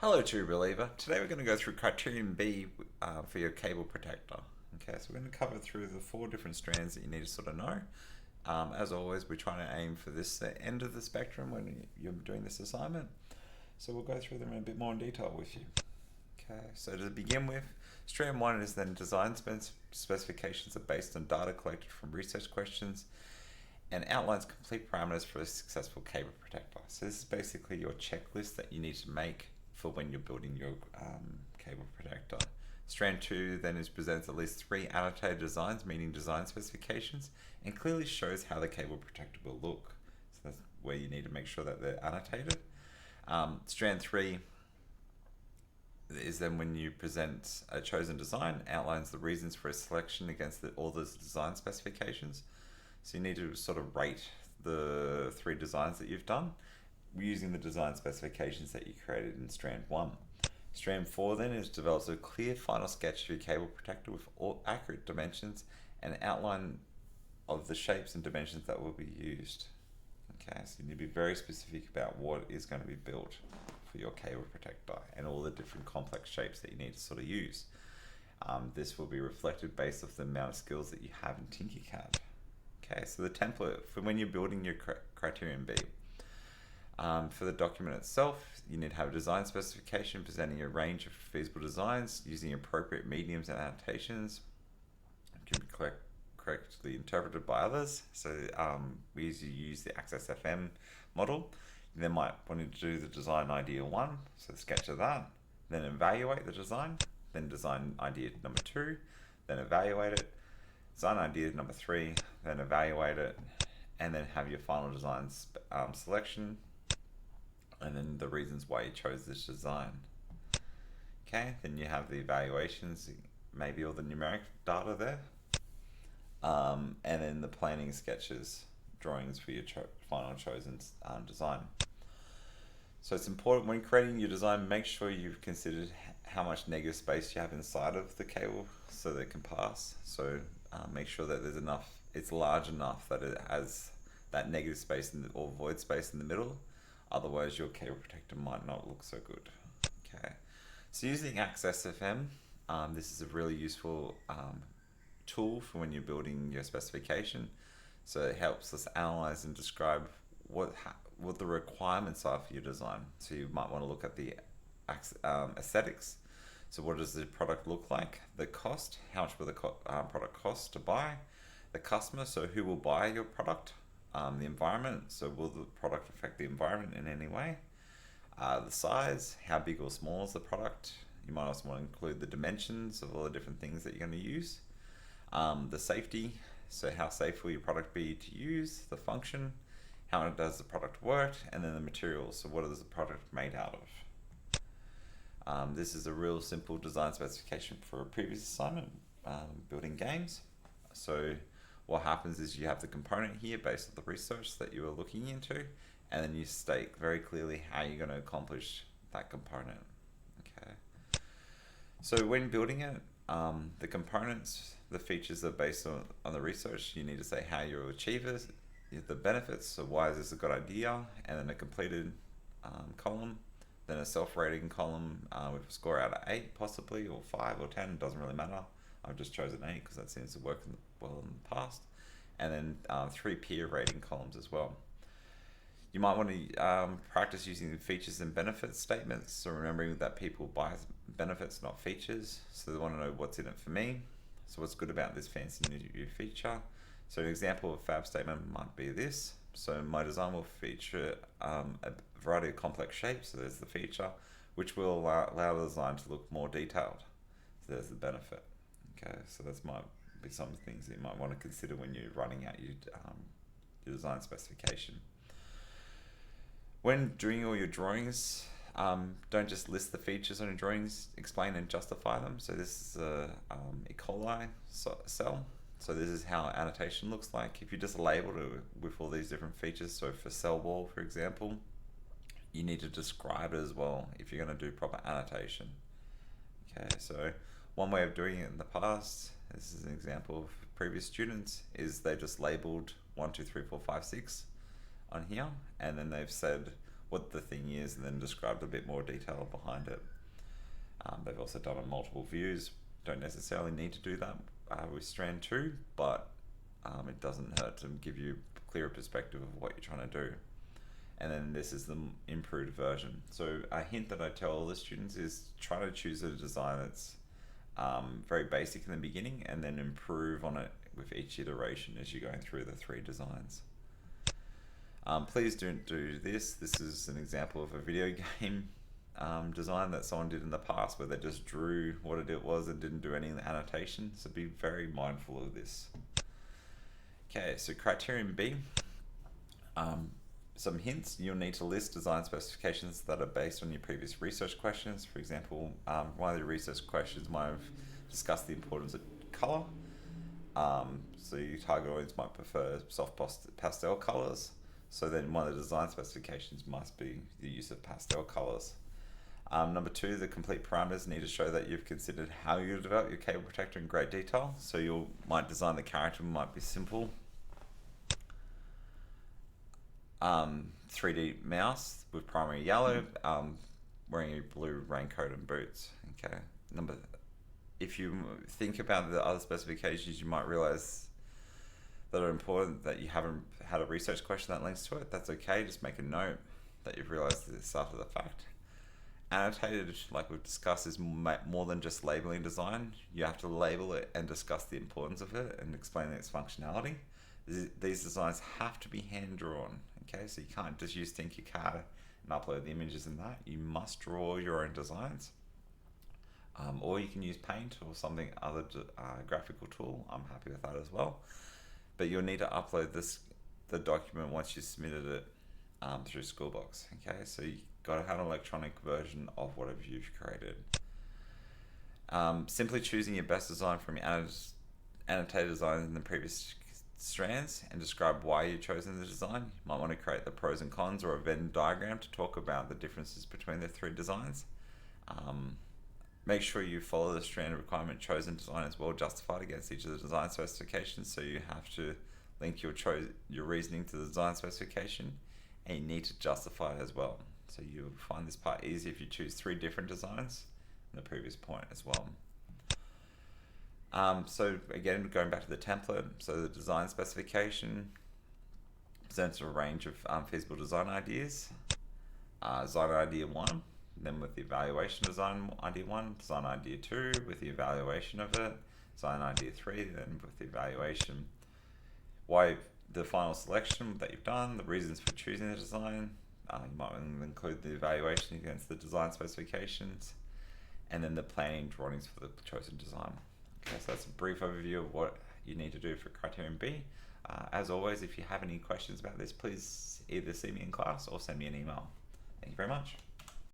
Hello, true believer. Today we're going to go through Criterion B for your cable protector. Okay, so we're going to cover through the 4 different strands that you need to sort of know. As always, we're trying to aim for this end of the spectrum when you're doing this assignment. So we'll go through them in a bit more in detail with you. Okay, so to begin with, strand 1 is then design specifications are based on data collected from research questions and outlines complete parameters for a successful cable protector. So this is basically your checklist that you need to make for when you're building your cable protector. Strand 2 then presents at least 3 annotated designs, meaning design specifications, and clearly shows how the cable protector will look. So that's where you need to make sure that they're annotated. Strand 3 is then when you present a chosen design, outlines the reasons for a selection against all those design specifications. So you need to sort of rate the 3 designs that you've done using the design specifications that you created in strand 1. Strand 4 then develops a clear final sketch of your cable protector with all accurate dimensions and outline of the shapes and dimensions that will be used. Okay, so you need to be very specific about what is going to be built for your cable protector and all the different complex shapes that you need to sort of use. This will be reflected based off the amount of skills that you have in Tinkercad. Okay, so the template for when you're building your Criterion B. For the document itself, you need to have a design specification presenting a range of feasible designs using appropriate mediums and annotations. It can be correctly interpreted by others. So we usually use the Access FM model. You then might want to do the design idea 1, so the sketch of that, then evaluate the design, then design idea number 2, then evaluate it, design idea number 3, then evaluate it, and then have your final design selection, and then the reasons why you chose this design. Okay, then you have the evaluations, maybe all the numeric data there, and then the planning sketches, drawings for your final chosen design. So it's important when creating your design, make sure you've considered how much negative space you have inside of the cable so that it can pass. So make sure that there's enough, it's large enough that it has that negative space or void space in the middle. Otherwise your cable protector might not look so good. Okay, so using Access FM, this is a really useful tool for when you're building your specification. So it helps us analyze and describe what the requirements are for your design. So you might want to look at the aesthetics. So what does the product look like? The cost, how much will the product cost to buy? The customer, so who will buy your product? The environment, so will the product affect the environment in any way? The size, how big or small is the product? You might also want to include the dimensions of all the different things that you're going to use. The safety, so how safe will your product be to use? The function, how does the product work? And then the materials, so what is the product made out of? This is a real simple design specification for a previous assignment, building games. So what happens is you have the component here based on the research that you are looking into, and then you state very clearly how you're going to accomplish that component. Okay. So when building it, the components, the features are based on the research. You need to say how you'll achieve it, the benefits, so why is this a good idea, and then a completed column, then a self-rating column with a score out of 8 possibly, or 5 or 10, doesn't really matter. I've just chosen 8 because that seems to work well in the past. And then 3 peer rating columns as well. You might want to practice using the features and benefits statements. So remembering that people buy benefits, not features. So they want to know what's in it for me. So what's good about this fancy new feature. So an example of a fab statement might be this. So my design will feature a variety of complex shapes. So there's the feature, which will allow the design to look more detailed. So there's the benefit. Okay, so that's might be some things that you might want to consider when you're running out your design specification. When doing all your drawings, don't just list the features on your drawings, explain and justify them. So this is a E. coli cell. So this is how annotation looks like. If you just label it with all these different features, so for cell wall, for example, you need to describe it as well if you're going to do proper annotation. Okay, so one way of doing it in the past, this is an example of previous students, is they just labeled 1, 2, 3, 4, 5, 6 on here, and then they've said what the thing is, and then described a bit more detail behind it. They've also done on multiple views. Don't necessarily need to do that with strand 2, but it doesn't hurt to give you a clearer perspective of what you're trying to do. And then this is the improved version. So a hint that I tell all the students is try to choose a design that's very basic in the beginning, and then improve on it with each iteration as you're going through the 3 designs. Please don't do this. This is an example of a video game design that someone did in the past, where they just drew what it was and didn't do any annotation. So be very mindful of this. Okay, so Criterion B. Some hints: you'll need to list design specifications that are based on your previous research questions. For example, one of the research questions might have discussed the importance of color. So your target audience might prefer soft pastel colors. So then one of the design specifications must be the use of pastel colors. Number 2, the complete parameters need to show that you've considered how you develop your cable protector in great detail. So you might design the character might be simple. 3D mouse with primary yellow, wearing a blue raincoat and boots. Okay. If you think about the other specifications, you might realize that are important that you haven't had a research question that links to it. That's okay. Just make a note that you've realized this after the fact. Annotated, like we've discussed, is more than just labeling design. You have to label it and discuss the importance of it and explain its functionality. These designs have to be hand drawn. Okay, so you can't just use Tinkercad and upload the images in that. You must draw your own designs. Or you can use Paint or something other graphical tool. I'm happy with that as well. But you'll need to upload the document once you submitted it through Schoolbox. Okay, so you got to have an electronic version of whatever you've created. Simply choosing your best design from your annotated design in the previous strands and describe why you've chosen the design. You might want to create the pros and cons or a Venn diagram to talk about the differences between the 3 designs. Make sure you follow the strand requirement chosen design is well justified against each of the design specifications, so you have to link your reasoning to the design specification, and you need to justify it as well. So you'll find this part easy if you choose 3 different designs in the previous point as well. So again, going back to the template, so the design specification presents a range of feasible design ideas. Design idea 1, then with the evaluation design idea 1, design idea 2 with the evaluation of it, design idea 3, then with the evaluation. Why the final selection that you've done, the reasons for choosing the design. You might include the evaluation against the design specifications, and then the planning drawings for the chosen design. Okay, so that's a brief overview of what you need to do for Criterion B. As always, if you have any questions about this, please either see me in class or send me an email. Thank you very much.